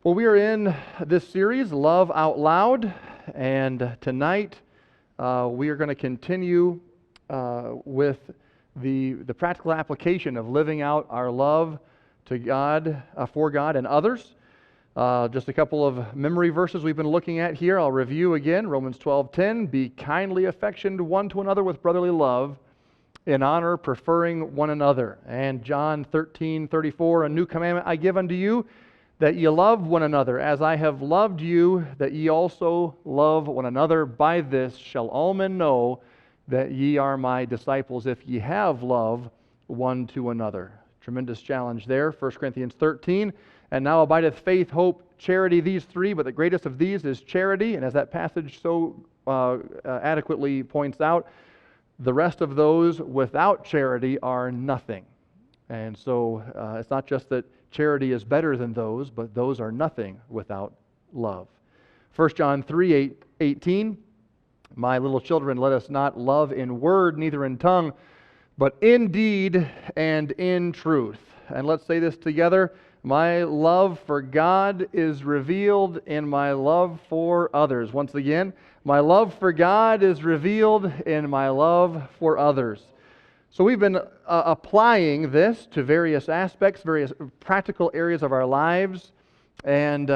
Well, we are in this series, Love Out Loud, and tonight we are going to continue with the practical application of living out our love to God, for God and others. Just a couple of memory verses we've been looking at here. I'll review again, Romans 12:10, be kindly affectioned one to another with brotherly love, in honor preferring one another. And John 13:34, a new commandment I give unto you, that ye love one another, as I have loved you, that ye also love one another. By this shall all men know that ye are my disciples, if ye have love one to another. Tremendous challenge there. 1 Corinthians 13, and now abideth faith, hope, charity, these three, but the greatest of these is charity. And as that passage so adequately points out, the rest of those without charity are nothing. And so it's not just that charity is better than those, but those are nothing without love. 1 John 3:18, my little children, let us not love in word, neither in tongue, but in deed and in truth. And let's say this together. My love for God is revealed in my love for others. Once again, my love for God is revealed in my love for others. So we've been applying this to various aspects, various practical areas of our lives, and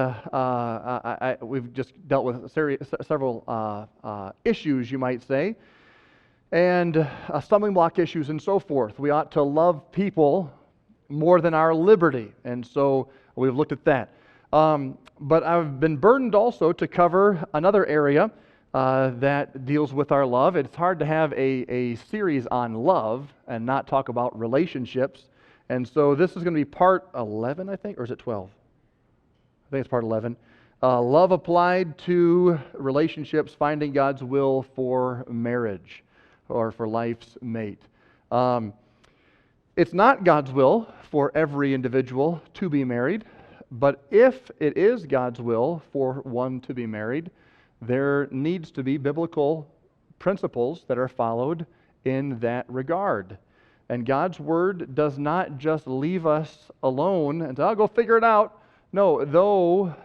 we've just dealt with several issues, you might say, and stumbling block issues and so forth. We ought to love people more than our liberty, and so we've looked at that. But I've been burdened also to cover another area that deals with our love. It's hard to have a series on love and not talk about relationships. And so this is going to be part 11, I think, or is it 12? I think it's part 11. Love applied to relationships, finding God's will for marriage or for life's mate. It's not God's will for every individual to be married, but if it is God's will for one to be married, there needs to be biblical principles that are followed in that regard. And God's Word does not just leave us alone and say, I'll go figure it out. No, though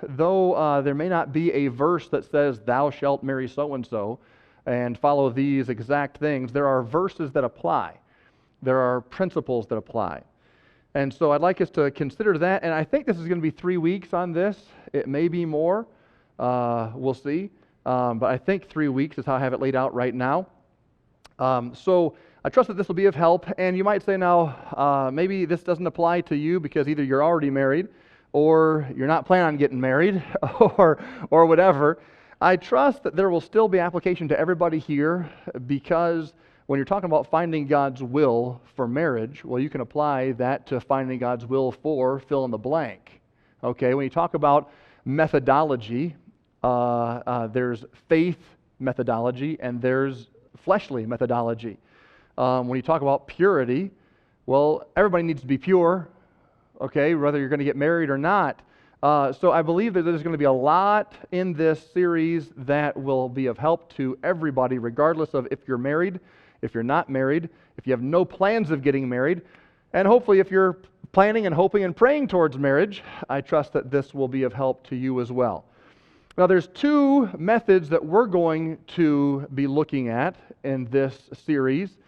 there may not be a verse that says, thou shalt marry so-and-so and follow these exact things, there are verses that apply. There are principles that apply. And so I'd like us to consider that. And I think this is going to be 3 weeks on this. It may be more. We'll see. But I think 3 weeks is how I have it laid out right now. So I trust that this will be of help. And you might say now, maybe this doesn't apply to you because either you're already married or you're not planning on getting married or whatever. I trust that there will still be application to everybody here, because when you're talking about finding God's will for marriage, well, you can apply that to finding God's will for fill in the blank. Okay, when you talk about methodology, there's faith methodology and there's fleshly methodology. When you talk about purity, well, everybody needs to be pure, okay, whether you're going to get married or not. So I believe that there's going to be a lot in this series that will be of help to everybody, regardless of if you're married, if you're not married, if you have no plans of getting married, and hopefully if you're planning and hoping and praying towards marriage, I trust that this will be of help to you as well. Now, there's two methods that we're going to be looking at in this series.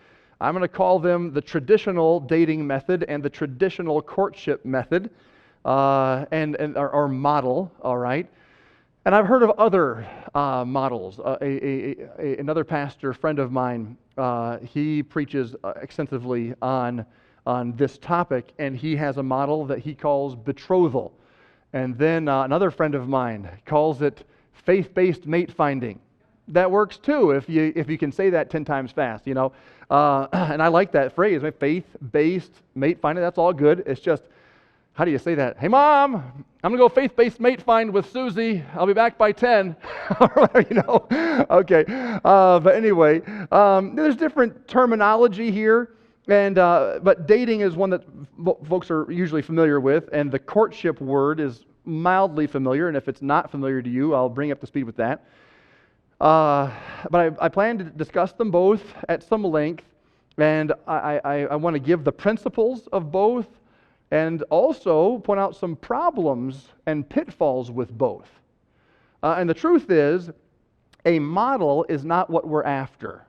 I'm going to call them the traditional dating method and the traditional courtship method, or model, all right? And I've heard of other models. Another pastor friend of mine, he preaches extensively on this topic, and he has a model that he calls betrothal. And then another friend of mine calls it faith-based mate finding. That works too if you can say that 10 times fast, you know. And I like that phrase, faith-based mate finding. That's all good. It's just, how do you say that? Hey, Mom, I'm going to go faith-based mate find with Susie. I'll be back by 10. You know. Okay. But anyway, there's different terminology here. And but dating is one that folks are usually familiar with, and the courtship word is mildly familiar, and if it's not familiar to you, I'll bring you up to speed with that. But I plan to discuss them both at some length, and I want to give the principles of both, and also point out some problems and pitfalls with both. And the truth is, a model is not what we're after.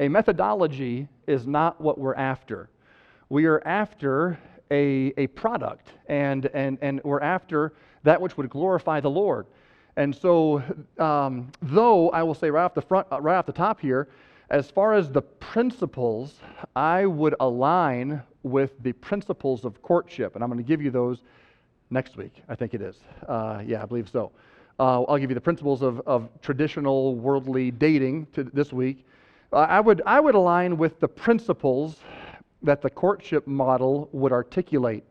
A methodology is not what we're after. We are after a product, and we're after that which would glorify the Lord. And so, though I will say right off the top here, as far as the principles, I would align with the principles of courtship, and I'm going to give you those next week. I think it is. Yeah, I believe so. I'll give you the principles of traditional worldly dating this week. I would align with the principles that the courtship model would articulate.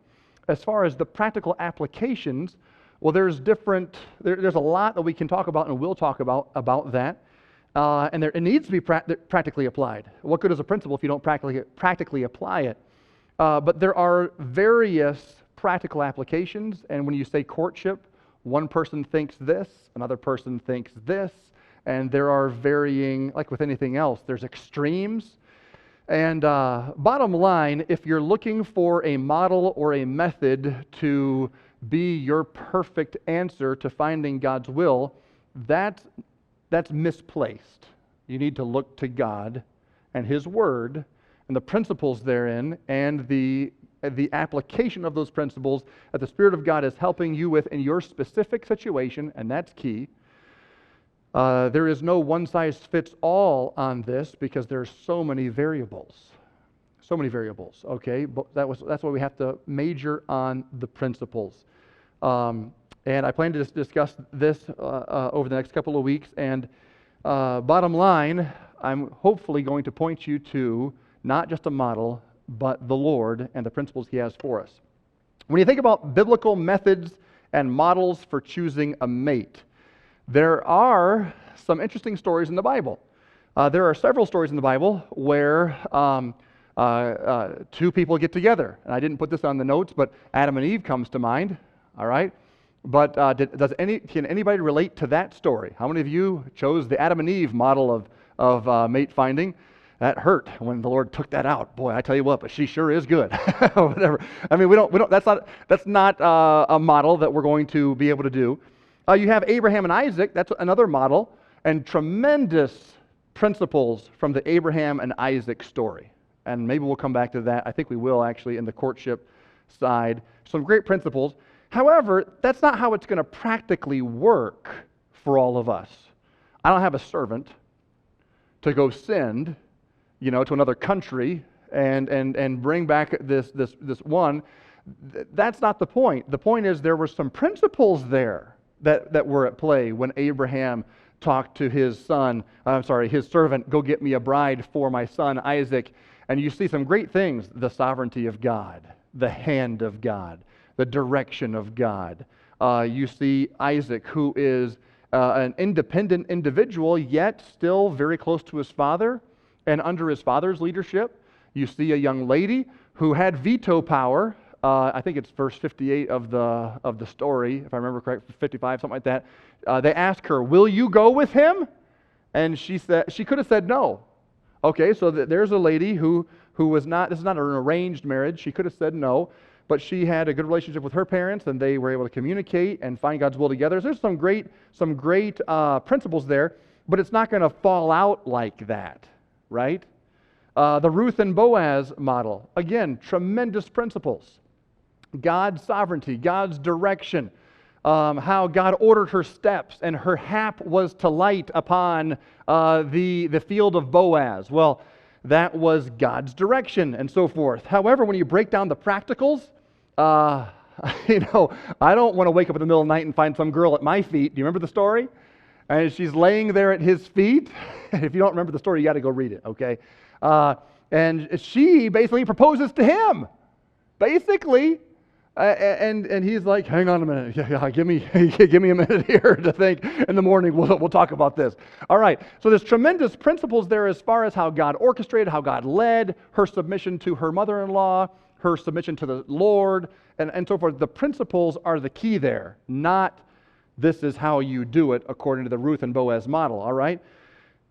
As far as the practical applications, well, there's a lot that we can talk about and will talk about that. And it needs to be practically applied. What good is a principle if you don't practically apply it? But there are various practical applications, and when you say courtship, one person thinks this, another person thinks this, and there are varying, like with anything else, there's extremes. And bottom line, if you're looking for a model or a method to be your perfect answer to finding God's will, that's misplaced. You need to look to God and His Word and the principles therein and the application of those principles that the Spirit of God is helping you with in your specific situation, and that's key. There is no one-size-fits-all on this because there's so many variables. So many variables, okay? But that's why we have to major on the principles. And I plan to discuss this over the next couple of weeks. And bottom line, I'm hopefully going to point you to not just a model, but the Lord and the principles He has for us. When you think about biblical methods and models for choosing a mate, there are some interesting stories in the Bible. There are several stories in the Bible where two people get together. And I didn't put this on the notes, but Adam and Eve comes to mind, all right? But can anybody relate to that story? How many of you chose the Adam and Eve model of mate finding? That hurt when the Lord took that out. Boy, I tell you what, but she sure is good. Whatever. I mean, we don't. That's not a model that we're going to be able to do. You have Abraham and Isaac. That's another model, and tremendous principles from the Abraham and Isaac story. And maybe we'll come back to that. I think we will actually in the courtship side. Some great principles. However, that's not how it's going to practically work for all of us. I don't have a servant to go send, to another country and bring back this one. That's not the point. The point is there were some principles there that were at play when Abraham talked to his servant, go get me a bride for my son Isaac. And you see some great things, the sovereignty of God, the hand of God, the direction of God. You see Isaac, who is an independent individual, yet still very close to his father and under his father's leadership. You see a young lady who had veto power. I think it's verse 58 of the story, if I remember correct, 55, something like that. They asked her, "Will you go with him?" And she could have said no. Okay, so there's a lady who was not. This is not an arranged marriage. She could have said no, but she had a good relationship with her parents, and they were able to communicate and find God's will together. So there's some great principles there, but it's not going to fall out like that, right? The Ruth and Boaz model, again, tremendous principles. God's sovereignty, God's direction, how God ordered her steps, and her hap was to light upon the field of Boaz. Well, that was God's direction and so forth. However, when you break down the practicals, I don't want to wake up in the middle of the night and find some girl at my feet. Do you remember the story? And she's laying there at his feet. If you don't remember the story, you got to go read it, okay? And she basically proposes to him, basically. And he's like, hang on a minute, give me a minute here to think. In the morning, we'll talk about this. All right, so there's tremendous principles there as far as how God orchestrated, how God led, her submission to her mother-in-law, her submission to the Lord, and so forth. The principles are the key there, not this is how you do it according to the Ruth and Boaz model, all right?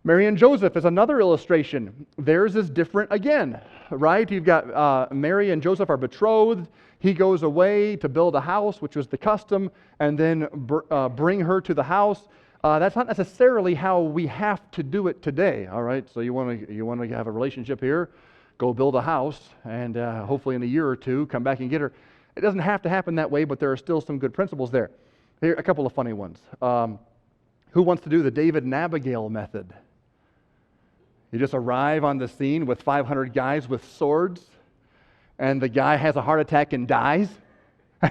Mary and Joseph is another illustration. Theirs is different again, right? You've got Mary and Joseph are betrothed. He goes away to build a house, which was the custom, and then bring her to the house. That's not necessarily how we have to do it today, all right? So you want to have a relationship here, go build a house, and hopefully in a year or two, come back and get her. It doesn't have to happen that way, but there are still some good principles there. Here are a couple of funny ones. Who wants to do the David and Abigail method? You just arrive on the scene with 500 guys with swords, and the guy has a heart attack and dies.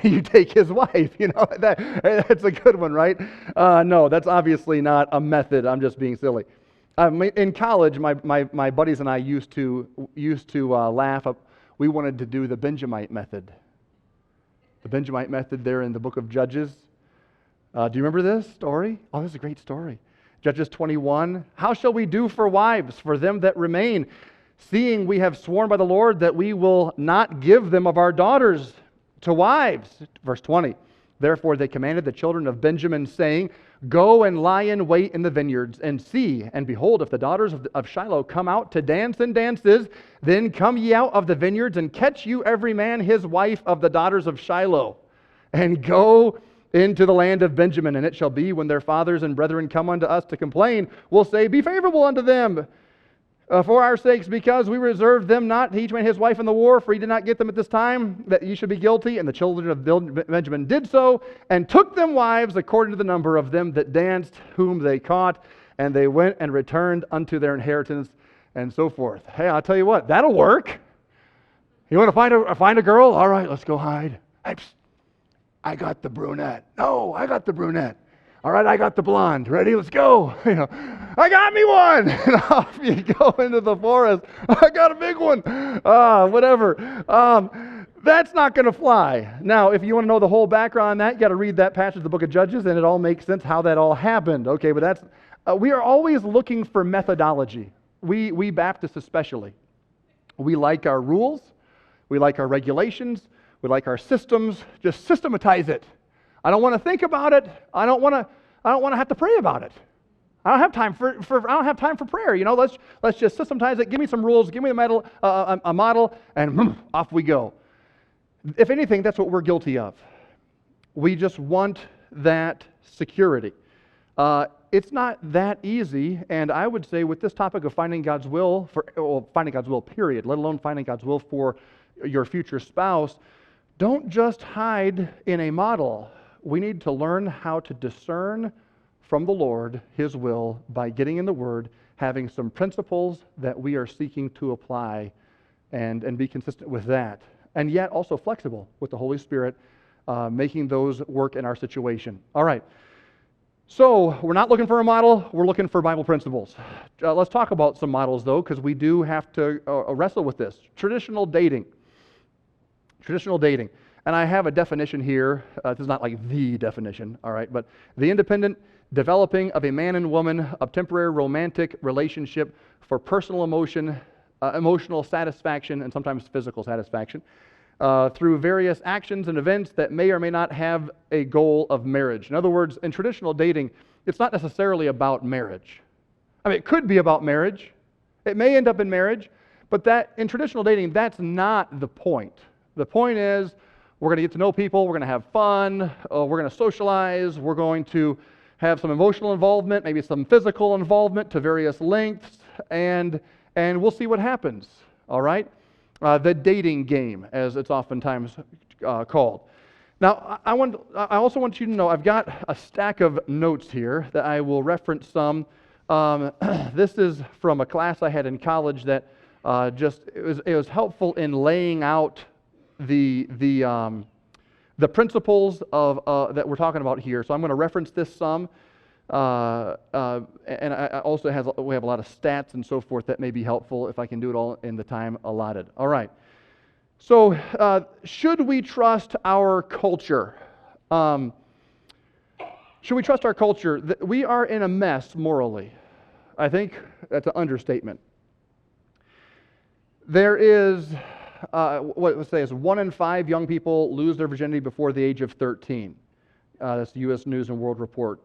You take his wife, that's a good one, right? No, that's obviously not a method. I'm just being silly. In college, my buddies and I used to laugh. We wanted to do the Benjamite method. The Benjamite method there in the book of Judges. Do you remember this story? Oh, this is a great story. Judges 21, how shall we do for wives, for them that remain, seeing we have sworn by the Lord that we will not give them of our daughters to wives? Verse 20, therefore they commanded the children of Benjamin, saying, go and lie in wait in the vineyards, and see, and behold, if the daughters of Shiloh come out to dance in dances, then come ye out of the vineyards, and catch you every man his wife of the daughters of Shiloh, and go into the land of Benjamin. And it shall be, when their fathers and brethren come unto us to complain, we'll say, be favorable unto them for our sakes, because we reserved them not to each man his wife in the war, for he did not get them at this time, that ye should be guilty. And the children of Benjamin did so, and took them wives according to the number of them that danced, whom they caught, and they went and returned unto their inheritance, and so forth. Hey, I'll tell you what, that'll work. You want to find a girl? All right, let's go hide. Hey, psst. I got the brunette. No, I got the brunette. All right, I got the blonde. Ready? Let's go. I got me one. And off you go into the forest. I got a big one. Whatever. That's not going to fly. Now, if you want to know the whole background on that, you got to read that passage of the book of Judges, and it all makes sense how that all happened. Okay, but that's we are always looking for methodology. We Baptists especially. We like our rules. We like our regulations. We like our systems. Just systematize it. I don't want to think about it. I don't want to have to pray about it. I don't have time for prayer. Let's just systematize it. Give me some rules. Give me a model, and off we go. If anything, that's what we're guilty of. We just want that security. It's not that easy, and I would say with this topic of finding God's will finding God's will, period, let alone finding God's will for your future spouse, don't just hide in a model. We need to learn how to discern from the Lord His will by getting in the Word, having some principles that we are seeking to apply, and be consistent with that. And yet also flexible with the Holy Spirit, making those work in our situation. All right. So we're not looking for a model. We're looking for Bible principles. Let's talk about some models, though, because we do have to wrestle with this. Traditional dating. Traditional dating. And I have a definition here. This is not like the definition, all right, but the independent developing of a man and woman of temporary romantic relationship for personal emotional satisfaction, and sometimes physical satisfaction, through various actions and events that may or may not have a goal of marriage. In other words, in traditional dating, it's not necessarily about marriage. I mean, it could be about marriage. It may end up in marriage, but that in traditional dating, that's not the point. The point is, we're going to get to know people, we're going to have fun, we're going to socialize, we're going to have some emotional involvement, maybe some physical involvement to various lengths, and we'll see what happens, all right? The dating game, as it's oftentimes called. Now, I also want you to know, I've got a stack of notes here that I will reference some. This is from a class I had in college that it was helpful in laying out the principles of that we're talking about here. So I'm going to reference this some, and I also we have a lot of stats and so forth that may be helpful if I can do it all in the time allotted. All right. So should we trust our culture? Should we trust our culture? We are in a mess morally. I think that's an understatement. There is what let's say is 1 in 5 young people lose their virginity before the age of 13. That's the U.S. News and World Report.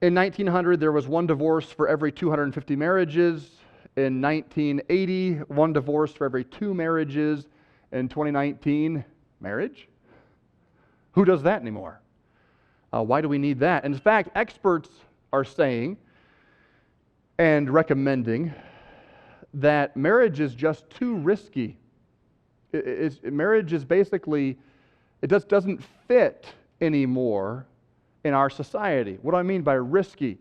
In 1900, there was one divorce for every 250 marriages. In 1980, one divorce for every 2 marriages. In 2019, marriage? Who does that anymore? Why do we need that? In fact, experts are saying and recommending that marriage is just too risky. Marriage is basically, it just doesn't fit anymore in our society. What do I mean by risky?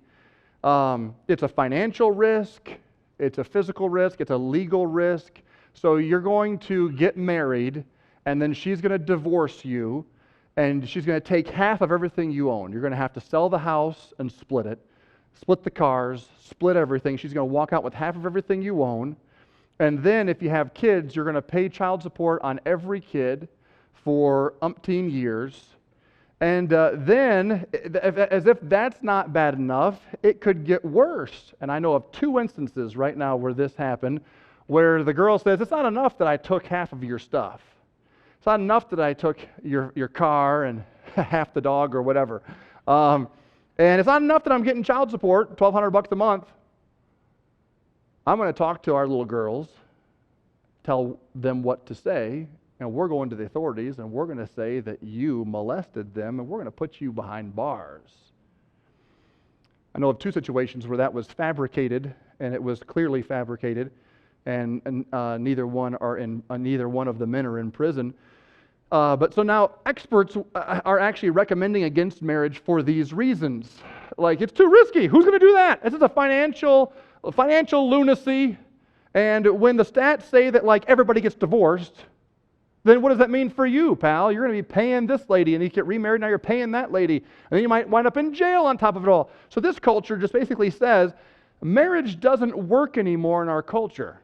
It's a financial risk, it's a physical risk, it's a legal risk. So you're going to get married, and then she's going to divorce you, and she's going to take half of everything you own. You're going to have to sell the house and split it, split the cars, split everything. She's going to walk out with half of everything you own. And then if you have kids, you're going to pay child support on every kid for umpteen years. And then, as if that's not bad enough, it could get worse. And I know of 2 instances right now where this happened, where the girl says, it's not enough that I took half of your stuff. It's not enough that I took your car and half the dog or whatever. And it's not enough that I'm getting child support, $1,200 a month. I'm going to talk to our little girls, tell them what to say, and we're going to the authorities, and we're going to say that you molested them, and we're going to put you behind bars. I know of 2 situations where that was fabricated, and it was clearly fabricated, and neither one of the men are in prison. But so now experts are actually recommending against marriage for these reasons. Like, it's too risky. Who's going to do that? This is a financial lunacy. And when the stats say that like everybody gets divorced, then what does that mean for you, pal? You're going to be paying this lady, and you get remarried, now you're paying that lady. And then you might wind up in jail on top of it all. So this culture just basically says marriage doesn't work anymore in our culture.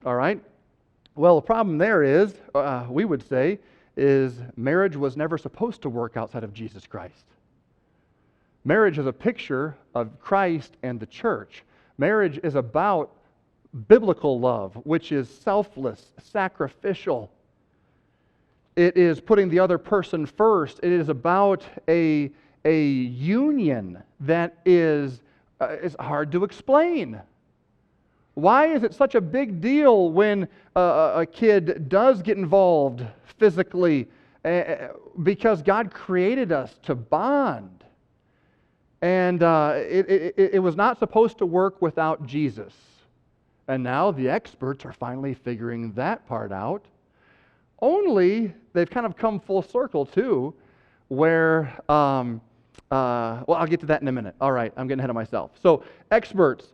All right? Well, the problem there is, we would say, is marriage was never supposed to work outside of Jesus Christ. Marriage is a picture of Christ and the church. Marriage is about biblical love, which is selfless, sacrificial. It is putting the other person first. It is about a union that is hard to explain. Why is it such a big deal when a kid does get involved physically? Because God created us to bond. And it was not supposed to work without Jesus. And now the experts are finally figuring that part out. Only they've kind of come full circle too, where, well, I'll get to that in a minute. All right, I'm getting ahead of myself. So experts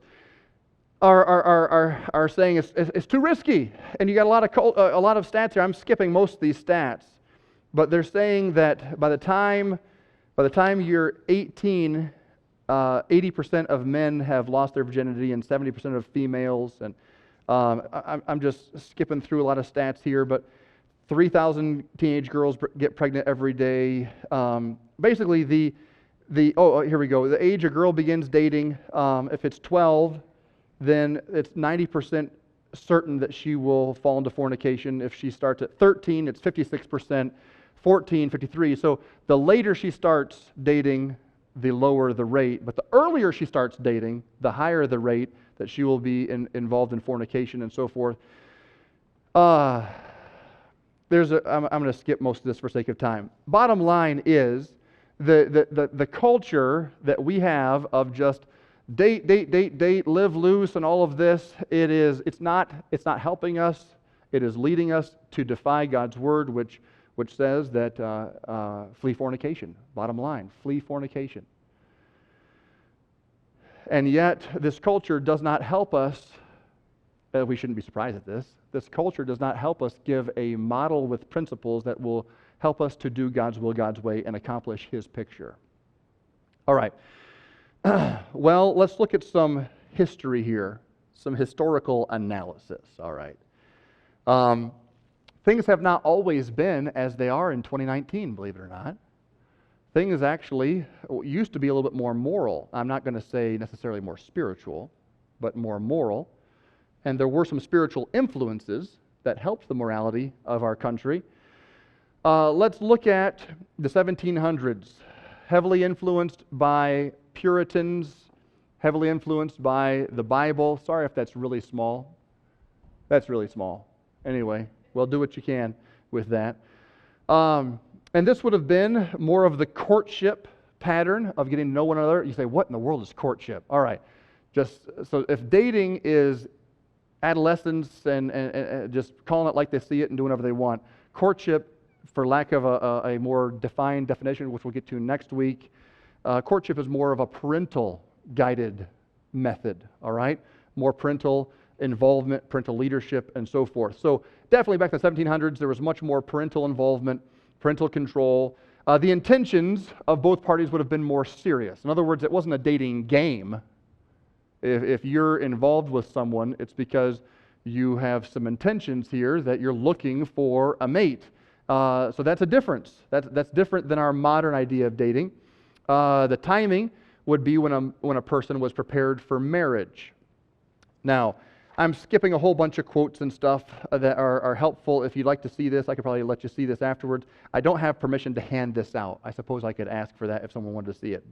are saying it's too risky, and you got a lot of stats here. I'm skipping most of these stats, but they're saying that by the time you're 18, 80% of men have lost their virginity, and 70% of females. And I'm just skipping through a lot of stats here, but 3,000 teenage girls get pregnant every day. Basically, here we go. The age a girl begins dating, if it's 12. Then it's 90% certain that she will fall into fornication. If she starts at 13, it's 56%, 14, 53%. So the later she starts dating, the lower the rate. But the earlier she starts dating, the higher the rate that she will be involved in fornication and so forth. I'm going to skip most of this for sake of time. Bottom line is the culture that we have of just date, live loose, and all of this, it's not helping us. It is leading us to defy God's word, which says that flee fornication. Bottom line, flee fornication. And yet, this culture does not help us. We shouldn't be surprised at this. This culture does not help us give a model with principles that will help us to do God's will, God's way, and accomplish His picture. All right. Well, let's look at some history here, some historical analysis. All right. Things have not always been as they are in 2019, believe it or not. Things actually used to be a little bit more moral. I'm not going to say necessarily more spiritual, but more moral. And there were some spiritual influences that helped the morality of our country. Let's look at the 1700s, heavily influenced by Puritans, heavily influenced by the Bible. Sorry if that's really small. That's really small. Anyway, well, do what you can with that. And this would have been more of the courtship pattern of getting to know one another. You say, what in the world is courtship? All right. So if dating is adolescence and just calling it like they see it and doing whatever they want, courtship, for lack of a more defined definition, which we'll get to next week, courtship is more of a parental guided method, all right? More parental involvement, parental leadership, and so forth. So definitely back in the 1700s, there was much more parental involvement, parental control. The intentions of both parties would have been more serious. In other words, it wasn't a dating game. If you're involved with someone, it's because you have some intentions here that you're looking for a mate. So that's a difference. That's different than our modern idea of dating. The timing would be when a person was prepared for marriage. Now, I'm skipping a whole bunch of quotes and stuff that are helpful. If you'd like to see this, I could probably let you see this afterwards. I don't have permission to hand this out. I suppose I could ask for that if someone wanted to see it,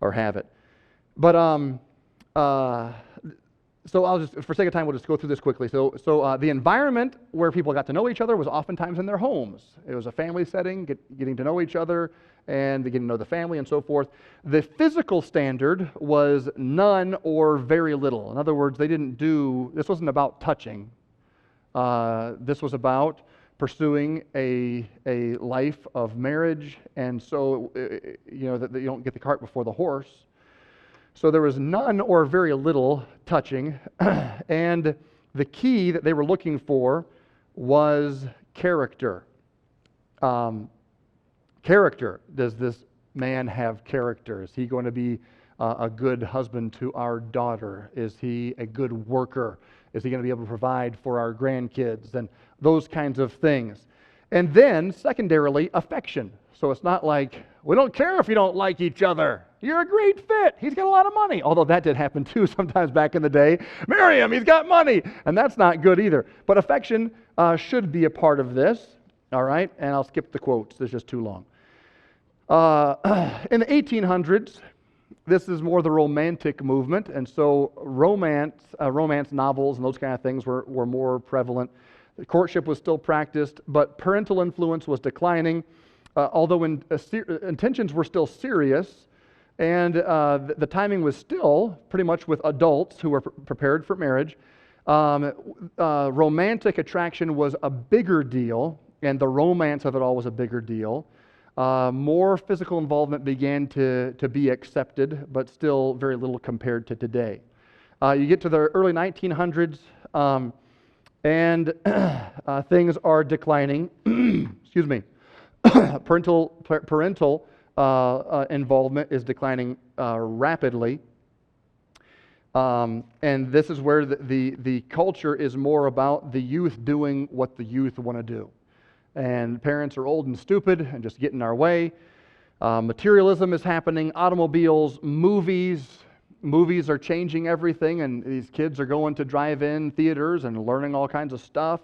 or have it. But so I'll just, for sake of time, we'll just go through this quickly. So the environment where people got to know each other was oftentimes in their homes. It was a family setting, getting to know each other, and getting to know the family and so forth. The physical standard was none or very little. In other words, this wasn't about touching. This was about pursuing a life of marriage, and so, that you don't get the cart before the horse. So there was none or very little touching, and the key that they were looking for was character. Character. Does this man have character? Is he going to be a good husband to our daughter? Is he a good worker? Is he going to be able to provide for our grandkids? And those kinds of things. And then, secondarily, affection. So it's not like, we don't care if you don't like each other. You're a great fit. He's got a lot of money. Although that did happen too sometimes back in the day. Marry him, he's got money. And that's not good either. But affection should be a part of this. All right? And I'll skip the quotes. They're just too long. In the 1800s, this is more the romantic movement. And so romance novels and those kind of things were more prevalent. The courtship was still practiced, but parental influence was declining. Although intentions were still serious, and the timing was still pretty much with adults who were prepared for marriage. Romantic attraction was a bigger deal, and the romance of it all was a bigger deal. More physical involvement began to be accepted, but still very little compared to today. You get to the early 1900s, and things are declining. Excuse me. Parental involvement is declining rapidly, and this is where the culture is more about the youth doing what the youth want to do, and parents are old and stupid and just get in our way. Materialism is happening. Automobiles, movies are changing everything, and these kids are going to drive-in theaters and learning all kinds of stuff,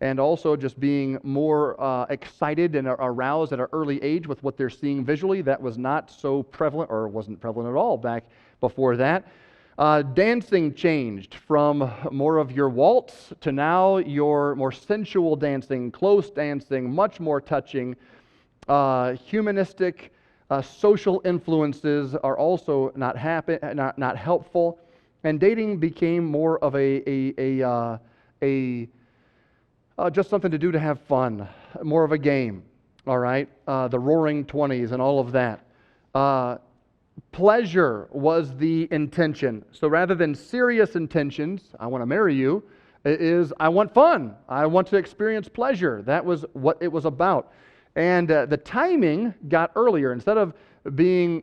and also just being more excited and aroused at an early age with what they're seeing visually. That was not so prevalent, or wasn't prevalent at all back before that. Dancing changed from more of your waltz to now your more sensual dancing, close dancing, much more touching. Humanistic social influences are also not helpful, and dating became more of just something to do to have fun, more of a game, all right? The Roaring Twenties and all of that. Pleasure was the intention. So rather than serious intentions, I want to marry you, it is I want fun. I want to experience pleasure. That was what it was about. And the timing got earlier. Instead of being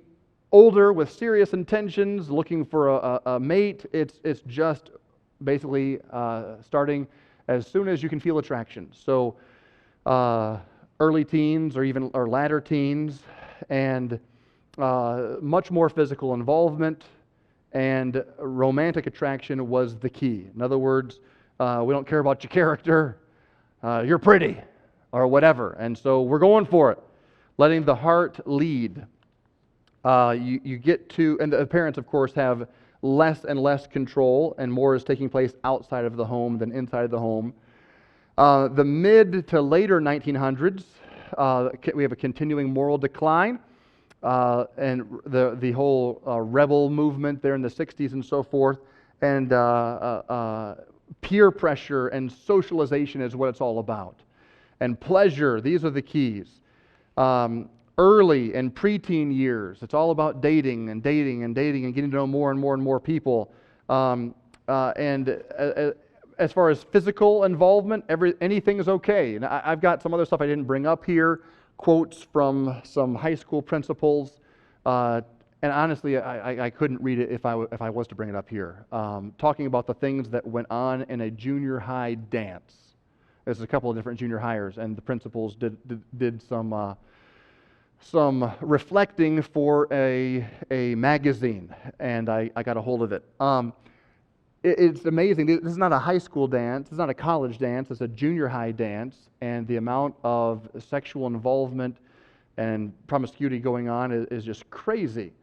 older with serious intentions, looking for a mate, it's just basically starting as soon as you can feel attraction. So early teens or latter teens, and much more physical involvement, and romantic attraction was the key. In other words, we don't care about your character, you're pretty, or whatever. And so we're going for it, letting the heart lead. you get to, and the parents, of course, have less and less control, and more is taking place outside of the home than inside of the home. The mid to later 1900s, we have a continuing moral decline, and the whole rebel movement there in the 60s and so forth, and peer pressure and socialization is what it's all about. And pleasure, these are the keys. Early and preteen years, it's all about dating and dating and dating and getting to know more and more and more people. As far as physical involvement, anything is okay. And I've got some other stuff I didn't bring up here, quotes from some high school principals, and honestly, I couldn't read it if I was to bring it up here. Talking about the things that went on in a junior high dance. There's a couple of different junior hires, and the principals did some reflecting for a magazine, and I got a hold of it. It's amazing. This is not a high school dance. It's not a college dance. It's a junior high dance, and the amount of sexual involvement and promiscuity going on is just crazy.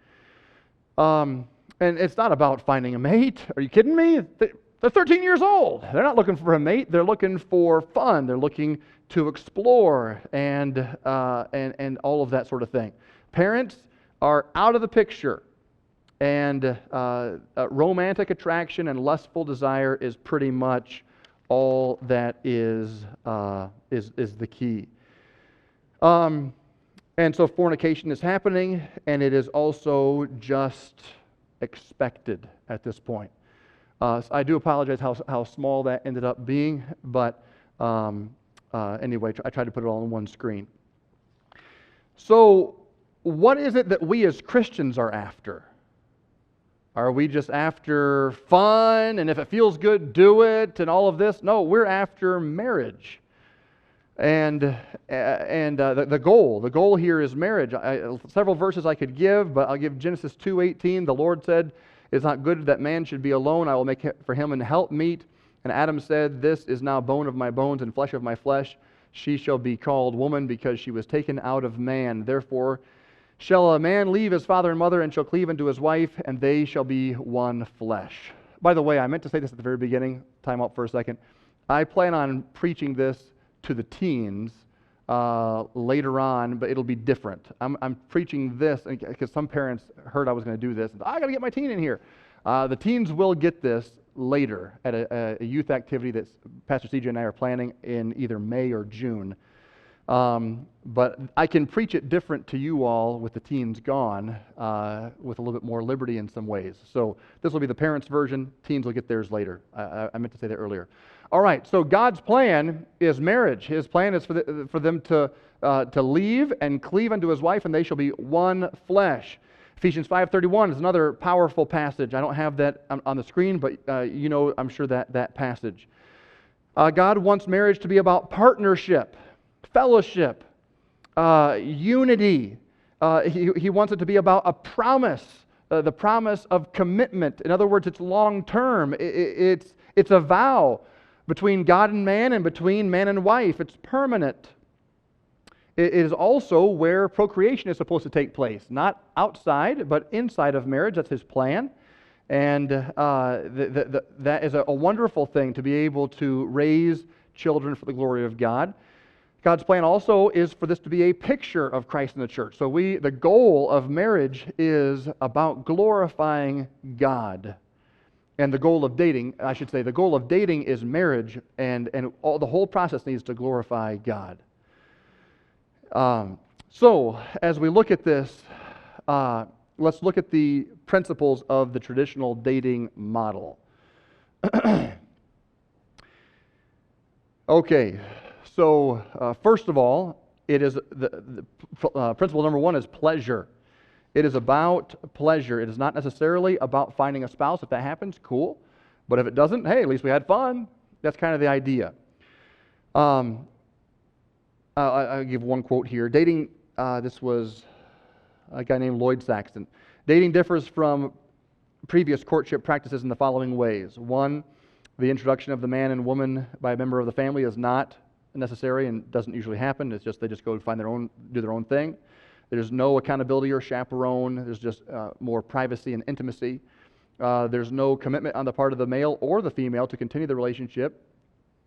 And it's not about finding a mate. Are you kidding me? They're 13 years old. They're not looking for a mate. They're looking for fun. They're looking to explore and all of that sort of thing. Parents are out of the picture, and romantic attraction and lustful desire is pretty much all that is the key. And so fornication is happening, and it is also just expected at this point. So I do apologize how small that ended up being, but anyway, I tried to put it all on one screen. So what is it that we as Christians are after? Are we just after fun, and if it feels good, do it, and all of this? No, we're after marriage. And the goal here is marriage. Several verses I could give, but I'll give Genesis 2:18. The Lord said, "It's not good that man should be alone. I will make for him an helpmeet." And Adam said, "This is now bone of my bones and flesh of my flesh. She shall be called woman, because she was taken out of man. Therefore shall a man leave his father and mother, and shall cleave unto his wife, and they shall be one flesh." By the way, I meant to say this at the very beginning. Time out for a second. I plan on preaching this to the teens later on, but it'll be different. I'm preaching this because some parents heard I was going to do this. I got to get my teen in here. The teens will get this later at a youth activity that Pastor CJ and I are planning in either May or June. But I can preach it different to you all with the teens gone, with a little bit more liberty in some ways. So this will be the parents' version. Teens will get theirs later. I meant to say that earlier. All right, so God's plan is marriage. His plan is for them to leave and cleave unto his wife, and they shall be one flesh. Ephesians 5:31 is another powerful passage. I don't have that on the screen, but you know, I'm sure that passage. God wants marriage to be about partnership, fellowship, unity. He wants it to be about a promise, the promise of commitment. In other words, it's long-term. It's a vow between God and man, and between man and wife. It's permanent. It is also where procreation is supposed to take place, not outside, but inside of marriage. That's his plan. And that is a wonderful thing, to be able to raise children for the glory of God. God's plan also is for this to be a picture of Christ in the church. So the goal of marriage is about glorifying God. And the goal of dating, the goal of dating is marriage, and the whole process needs to glorify God. So, as we look at this, let's look at the principles of the traditional dating model. Okay, so first of all, it is the principle number one is pleasure. It is about pleasure. It is not necessarily about finding a spouse. If that happens, cool. But if it doesn't, hey, at least we had fun. That's kind of the idea. I'll give one quote here. Dating, this was a guy named Lloyd Saxton. Dating differs from previous courtship practices in the following ways. One, the introduction of the man and woman by a member of the family is not necessary and doesn't usually happen. It's just they just go find do their own thing. There's no accountability or chaperone. There's just more privacy and intimacy. There's no commitment on the part of the male or the female to continue the relationship.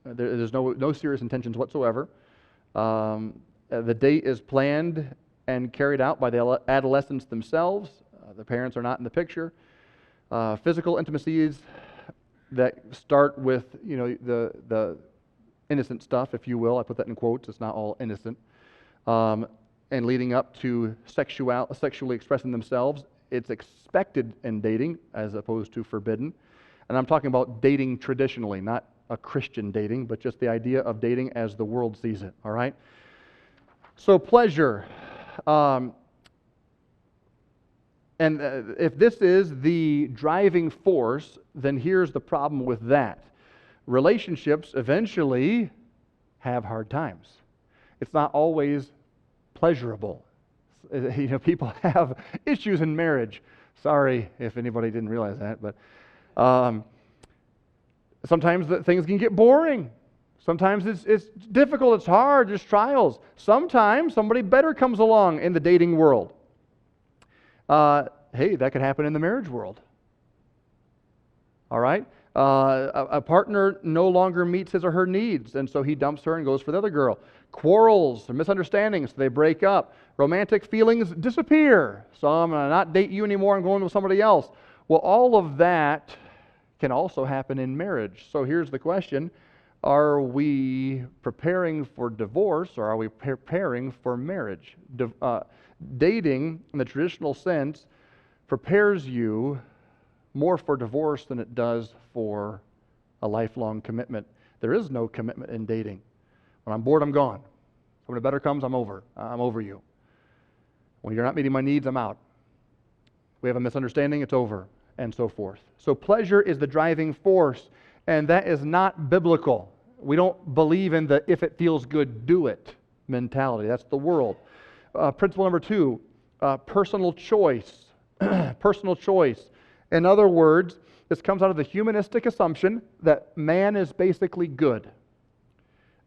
There's no serious intentions whatsoever. The date is planned and carried out by the adolescents themselves. The parents are not in the picture. Physical intimacies that start with, the innocent stuff, if you will. I put that in quotes. It's not all innocent. And leading up to sexually expressing themselves. It's expected in dating as opposed to forbidden. And I'm talking about dating traditionally, not a Christian dating, but just the idea of dating as the world sees it, all right? So pleasure. And if this is the driving force, then here's the problem with that. Relationships eventually have hard times. It's not always pleasurable. People have issues in marriage. Sorry if anybody didn't realize that, but sometimes things can get boring. Sometimes it's difficult, it's hard, there's trials. Sometimes somebody better comes along in the dating world. Hey, that could happen in the marriage world. All right? A partner no longer meets his or her needs, and so he dumps her and goes for the other girl. Quarrels or misunderstandings, they break up. Romantic feelings disappear. So I'm going to not date you anymore, I'm going with somebody else. Well, all of that can also happen in marriage. So here's the question. Are we preparing for divorce or are we preparing for marriage? Dating, in the traditional sense, prepares you more for divorce than it does for a lifelong commitment. There is no commitment in dating. When I'm bored, I'm gone. When a better comes, I'm over. I'm over you. When you're not meeting my needs, I'm out. We have a misunderstanding, it's over, and so forth. So pleasure is the driving force, and that is not biblical. We don't believe in the if it feels good, do it mentality. That's the world. Principle number 2, personal choice. Personal choice. In other words, this comes out of the humanistic assumption that man is basically good.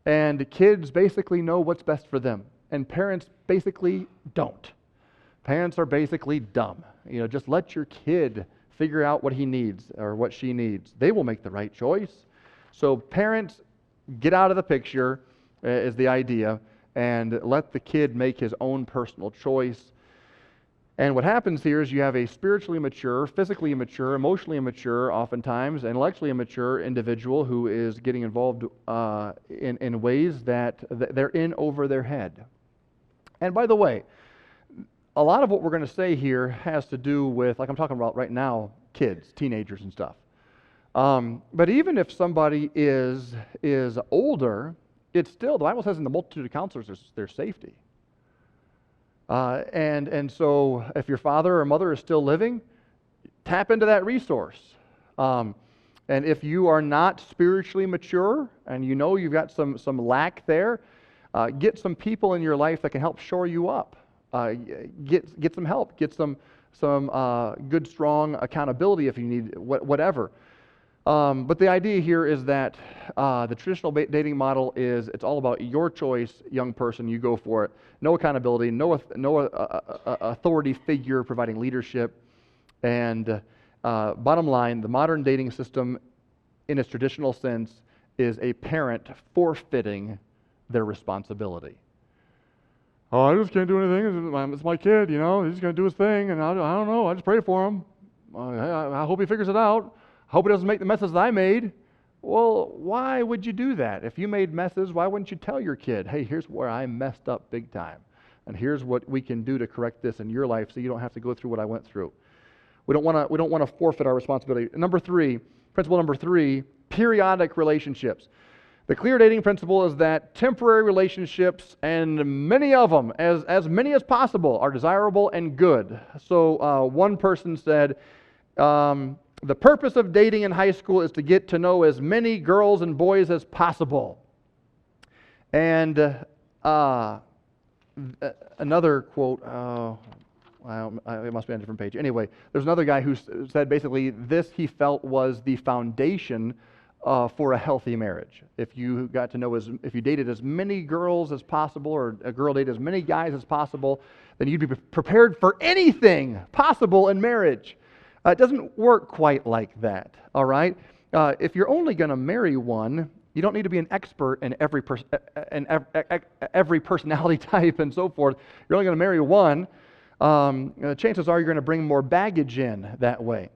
And kids basically know what's best for them. And parents basically don't. Parents are basically dumb. Just let your kid figure out what he needs or what she needs. They will make the right choice. So parents, get out of the picture is the idea, and let the kid make his own personal choice. And what happens here is you have a spiritually immature, physically immature, emotionally immature, oftentimes, intellectually immature individual who is getting involved in ways that they're in over their head. And by the way, a lot of what we're going to say here has to do with, like I'm talking about right now, kids, teenagers and stuff. But even if somebody is older, it's still, the Bible says in the multitude of counselors there's safety. And so if your father or mother is still living, tap into that resource. And if you are not spiritually mature and you know you've got some lack there, get some people in your life that can help shore you up. Get some help. Get some good, strong accountability if you need whatever. But the idea here is that the traditional dating model is it's all about your choice, young person, you go for it. No accountability, no authority figure providing leadership. And bottom line, the modern dating system in its traditional sense is a parent forfeiting their responsibility. Oh, I just can't do anything. It's my kid, he's going to do his thing, and I don't know. I just pray for him. I hope he figures it out. I hope he doesn't make the messes I made. Well, why would you do that? If you made messes, why wouldn't you tell your kid, hey, here's where I messed up big time, and here's what we can do to correct this in your life so you don't have to go through what I went through. We don't want to forfeit our responsibility. Principle number 3, periodic relationships. The clear dating principle is that temporary relationships, and many of them, as many as possible, are desirable and good. So one person said, the purpose of dating in high school is to get to know as many girls and boys as possible. And another quote, it must be on a different page. Anyway, there's another guy who said basically this he felt was the foundation for a healthy marriage. If you if you dated as many girls as possible, or a girl dated as many guys as possible, then you'd be prepared for anything possible in marriage. It doesn't work quite like that, all right? If you're only going to marry one, you don't need to be an expert in every personality type and so forth. You're only going to marry one. Chances are you're going to bring more baggage in that way.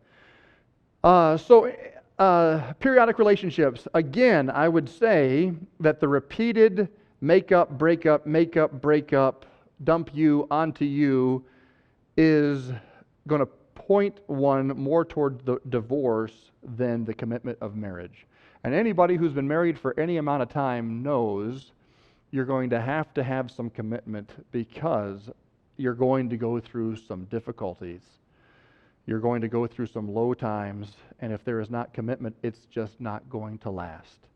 Periodic relationships. Again, I would say that the repeated makeup, breakup, dump you onto you is going to point one more toward the divorce than the commitment of marriage. And anybody who's been married for any amount of time knows you're going to have some commitment, because you're going to go through some difficulties. You're going to go through some low times, and if there is not commitment, it's just not going to last.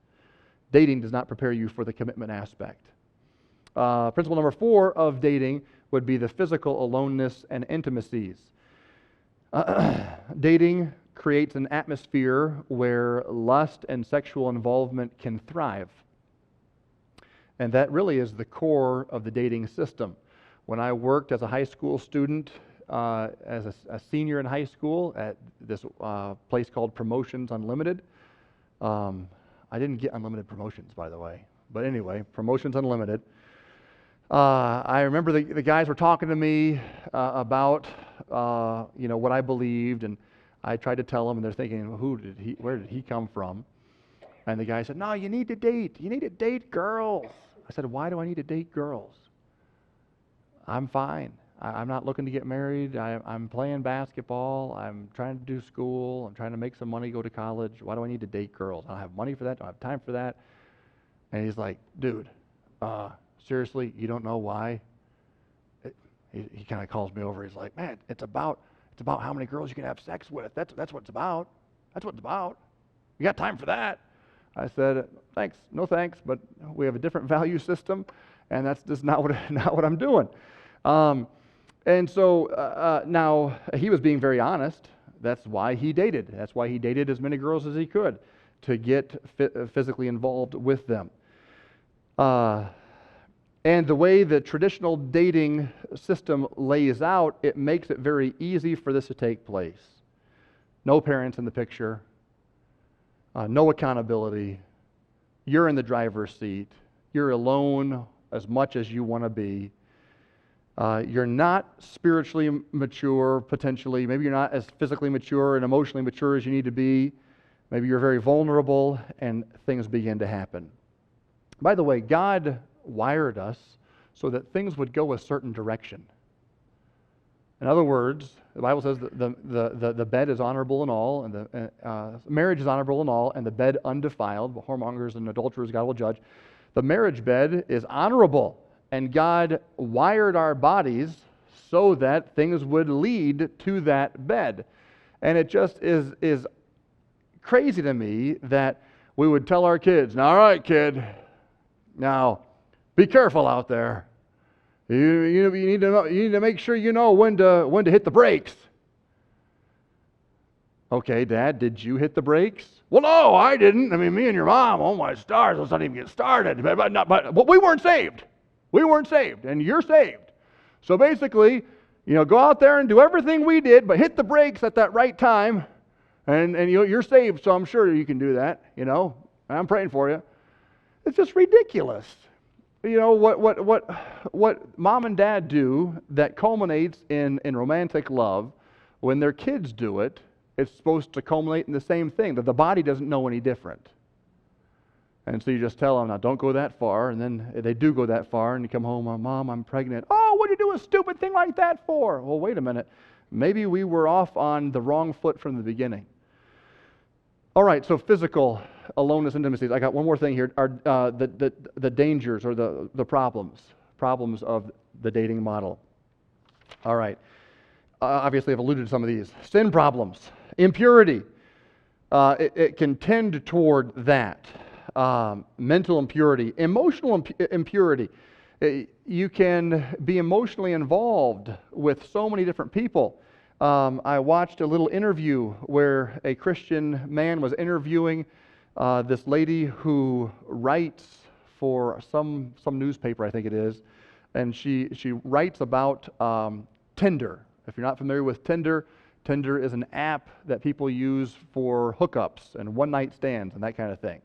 Dating does not prepare you for the commitment aspect. Principle number 4 of dating would be the physical aloneness and intimacies. Dating creates an atmosphere where lust and sexual involvement can thrive. And that really is the core of the dating system. When I worked as a high school student, as a senior in high school at this place called Promotions Unlimited. I didn't get unlimited promotions, by the way. But anyway, Promotions Unlimited. I remember the guys were talking to me about what I believed, and I tried to tell them, and they're thinking, where did he come from? And the guy said, no, you need to date. You need to date girls. I said, why do I need to date girls? I'm fine. I'm not looking to get married. I'm playing basketball. I'm trying to do school. I'm trying to make some money, go to college. Why do I need to date girls? I don't have money for that. I don't have time for that. And he's like, dude, seriously, you don't know why? He kind of calls me over. He's like, man, it's about how many girls you can have sex with. That's what it's about. That's what it's about. You got time for that? I said, thanks, no thanks, but we have a different value system, and that's just not what I'm doing. And so now he was being very honest. That's why he dated. That's why he dated as many girls as he could, to get physically involved with them. And the way the traditional dating system lays out, it makes it very easy for this to take place. No parents in the picture, no accountability. You're in the driver's seat. You're alone as much as you want to be. You're not spiritually mature, potentially. Maybe you're not as physically mature and emotionally mature as you need to be. Maybe you're very vulnerable, and things begin to happen. By the way, God wired us so that things would go a certain direction. In other words, the Bible says that the bed is honorable in all, and the marriage is honorable in all, and the bed undefiled. But whoremongers and adulterers God will judge. The marriage bed is honorable, and God wired our bodies so that things would lead to that bed. And it just is crazy to me that we would tell our kids, now, all right, kid, now, be careful out there. You need to make sure you know when to hit the brakes. Okay, Dad, did you hit the brakes? Well, no, I didn't. I mean, me and your mom, oh my stars, let's not even get started. But we weren't saved. We weren't saved, and you're saved. So basically, go out there and do everything we did, but hit the brakes at that right time, and you're saved, so I'm sure you can do that, I'm praying for you. It's just ridiculous. What mom and dad do that culminates in romantic love, when their kids do it, it's supposed to culminate in the same thing, that the body doesn't know any different. And so you just tell them, now don't go that far, and then they do go that far, and you come home, Mom, I'm pregnant. Oh, what did you do a stupid thing like that for? Well, wait a minute. Maybe we were off on the wrong foot from the beginning. All right, so physical aloneness, intimacies. I got one more thing here. The dangers or the problems of the dating model. All right. Obviously, I've alluded to some of these. Sin problems, impurity. It can tend toward that. Mental impurity, emotional impurity. You can be emotionally involved with so many different people. I watched a little interview where a Christian man was interviewing this lady who writes for some newspaper, I think it is, and she writes about Tinder. If you're not familiar with Tinder, Tinder is an app that people use for hookups and one-night stands and that kind of thing.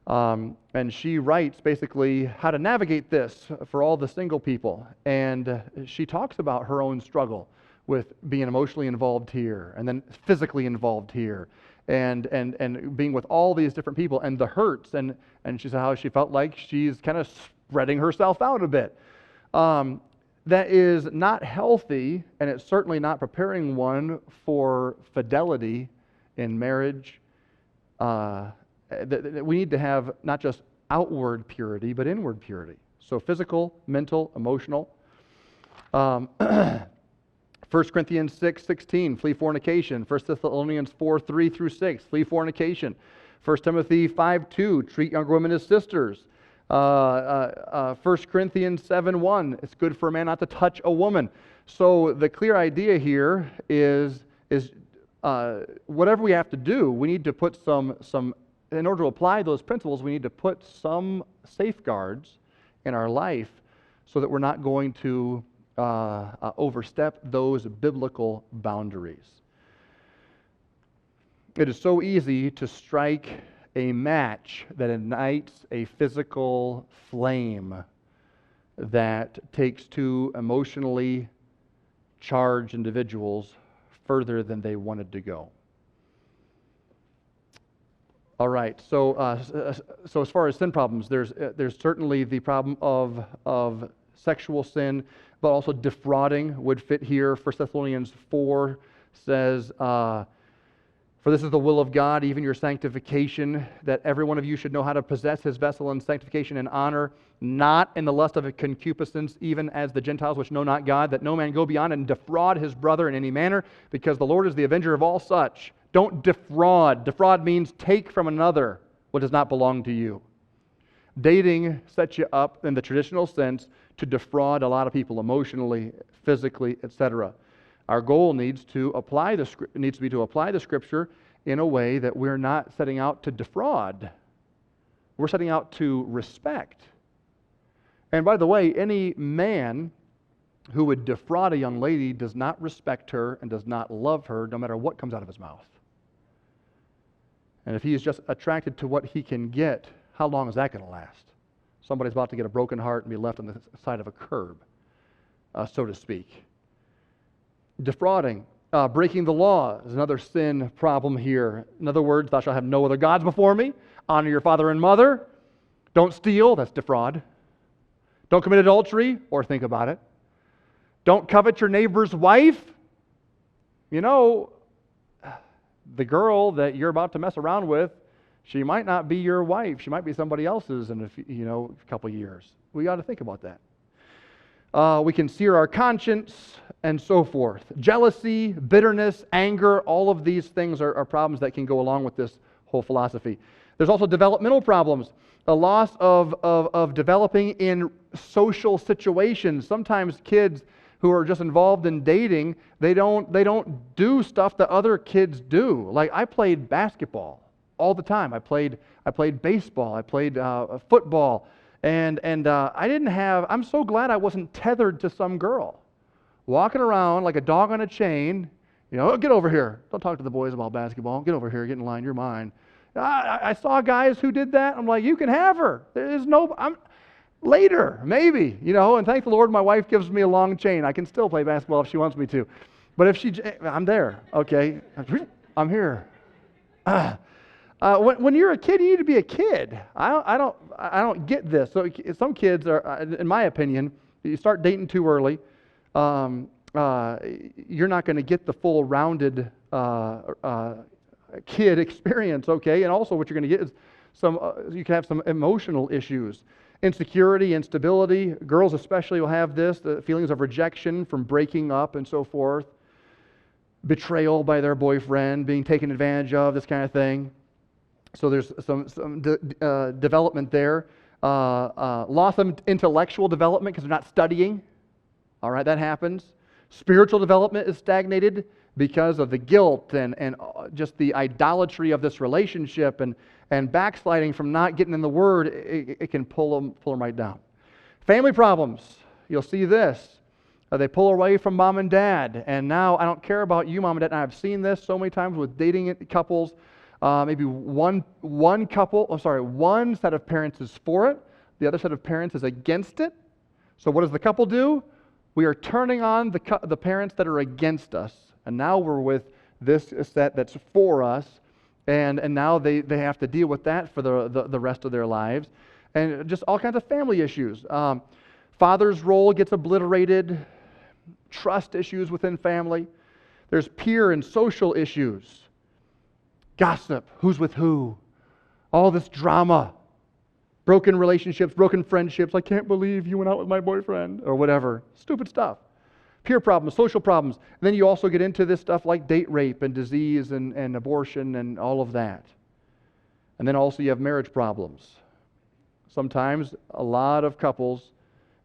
And she writes basically how to navigate this for all the single people. And she talks about her own struggle with being emotionally involved here and then physically involved here and being with all these different people and the hurts. And she said how she felt like she's kind of spreading herself out a bit. That is not healthy, and it's certainly not preparing one for fidelity in marriage. We need to have not just outward purity, but inward purity. So physical, mental, emotional. 1 Corinthians 6:16, flee fornication. 1 Thessalonians 4:3-6, flee fornication. 1 Timothy 5:2, treat younger women as sisters. 1 Corinthians 7:1, it's good for a man not to touch a woman. So the clear idea here is whatever we have to do, we need to put some in order to apply those principles, we need to put some safeguards in our life so that we're not going to overstep those biblical boundaries. It is so easy to strike a match that ignites a physical flame that takes two emotionally charged individuals further than they wanted to go. All right, so as far as sin problems, there's certainly the problem of sexual sin, but also defrauding would fit here. 1 Thessalonians 4 says, for this is the will of God, even your sanctification, that every one of you should know how to possess his vessel in sanctification and honor, not in the lust of concupiscence, even as the Gentiles which know not God, that no man go beyond and defraud his brother in any manner, because the Lord is the avenger of all such. Don't defraud. Defraud means take from another what does not belong to you. Dating sets you up in the traditional sense to defraud a lot of people emotionally, physically, etc. Our goal needs to be to apply the Scripture in a way that we're not setting out to defraud. We're setting out to respect. And by the way, any man who would defraud a young lady does not respect her and does not love her, no matter what comes out of his mouth. And if he is just attracted to what he can get, how long is that going to last? Somebody's about to get a broken heart and be left on the side of a curb, so to speak. Defrauding, breaking the law is another sin problem here. In other words, thou shalt have no other gods before me. Honor your father and mother. Don't steal, that's defraud. Don't commit adultery, or think about it. Don't covet your neighbor's wife. You know, the girl that you're about to mess around with, she might not be your wife. She might be somebody else's in a couple years. We got to think about that. We can sear our conscience and so forth. Jealousy, bitterness, anger, all of these things are problems that can go along with this whole philosophy. There's also developmental problems. A loss of developing in social situations. Sometimes kids who are just involved in dating, they don't do stuff that other kids do. Like I played basketball all the time. I played baseball. I played football. And I didn't have, I'm so glad I wasn't tethered to some girl. Walking around like a dog on a chain, get over here. Don't talk to the boys about basketball. Get over here, get in line, you're mine. I saw guys who did that. I'm like, you can have her. There's later, maybe, and thank the Lord my wife gives me a long chain. I can still play basketball if she wants me to. But if I'm there, okay, I'm here. When you're a kid, you need to be a kid. I don't get this. So some kids are, in my opinion, you start dating too early. You're not going to get the full rounded kid experience, okay? And also what you're going to get is you can have some emotional issues. Insecurity, instability. Girls especially will have this, the feelings of rejection from breaking up and so forth. Betrayal by their boyfriend, being taken advantage of, this kind of thing. So there's some development there. Loss of intellectual development because they're not studying. All right, that happens. Spiritual development is stagnated because of the guilt and just the idolatry of this relationship and backsliding from not getting in the Word. It can pull them right down. Family problems. You'll see this. They pull away from mom and dad. And now, I don't care about you, mom and dad. And I've seen this so many times with dating couples. Maybe one set of parents is for it. The other set of parents is against it. So what does the couple do? We are turning on the parents that are against us. And now we're with this set that's for us. And now they have to deal with that for the rest of their lives. And just all kinds of family issues. Father's role gets obliterated. Trust issues within family. There's peer and social issues. Gossip. Who's with who? All this drama. Broken relationships, broken friendships. I can't believe you went out with my boyfriend. Or whatever. Stupid stuff. Peer problems, social problems. And then you also get into this stuff like date rape and disease and abortion and all of that. And then also you have marriage problems. Sometimes a lot of couples,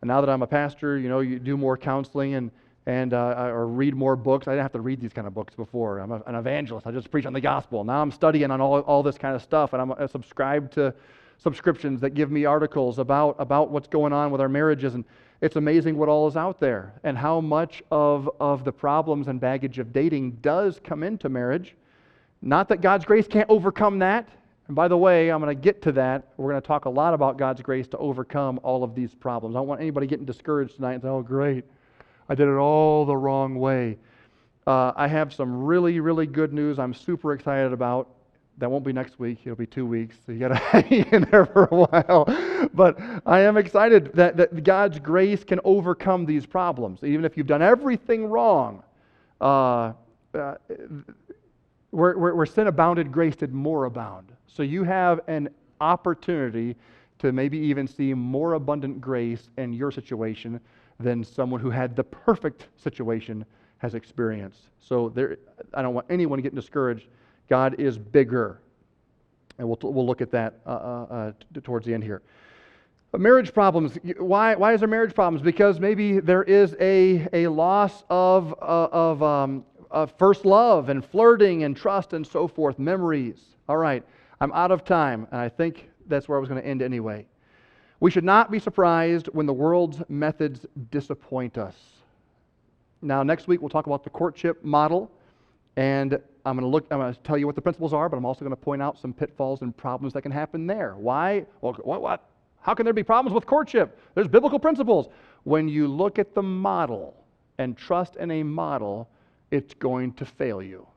and now that I'm a pastor, you do more counseling or read more books. I didn't have to read these kind of books before. I'm an evangelist. I just preach on the gospel. Now I'm studying on all this kind of stuff, and I'm subscribed to subscriptions that give me articles about what's going on with our marriages. And it's amazing what all is out there and how much of the problems and baggage of dating does come into marriage. Not that God's grace can't overcome that. And by the way, I'm going to get to that. We're going to talk a lot about God's grace to overcome all of these problems. I don't want anybody getting discouraged tonight and say, oh, great, I did it all the wrong way. I have some really, really good news I'm super excited about. That won't be next week. It'll be 2 weeks. So you got to hang in there for a while. But I am excited that God's grace can overcome these problems. Even if you've done everything wrong, where sin abounded, grace did more abound. So you have an opportunity to maybe even see more abundant grace in your situation than someone who had the perfect situation has experienced. So I don't want anyone getting discouraged. God is bigger. And we'll look at that towards the end here. But marriage problems. Why is there marriage problems? Because maybe there is a loss of first love and flirting and trust and so forth, memories. All right, I'm out of time, and I think that's where I was going to end anyway. We should not be surprised when the world's methods disappoint us. Now, next week we'll talk about the courtship model, and I'm going to tell you what the principles are, but I'm also going to point out some pitfalls and problems that can happen there. Why? Well, what? How can there be problems with courtship? There's biblical principles. When you look at the model and trust in a model, it's going to fail you.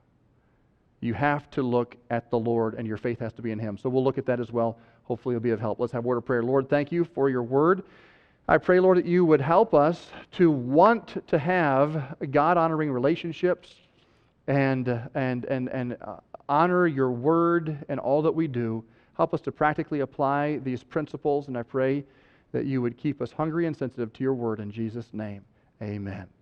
You have to look at the Lord, and your faith has to be in Him. So we'll look at that as well. Hopefully it'll be of help. Let's have a word of prayer. Lord, thank you for your word. I pray, Lord, that you would help us to want to have God-honoring relationships and honor your word and all that we do. Help us to practically apply these principles, and I pray that you would keep us hungry and sensitive to your word in Jesus' name. Amen.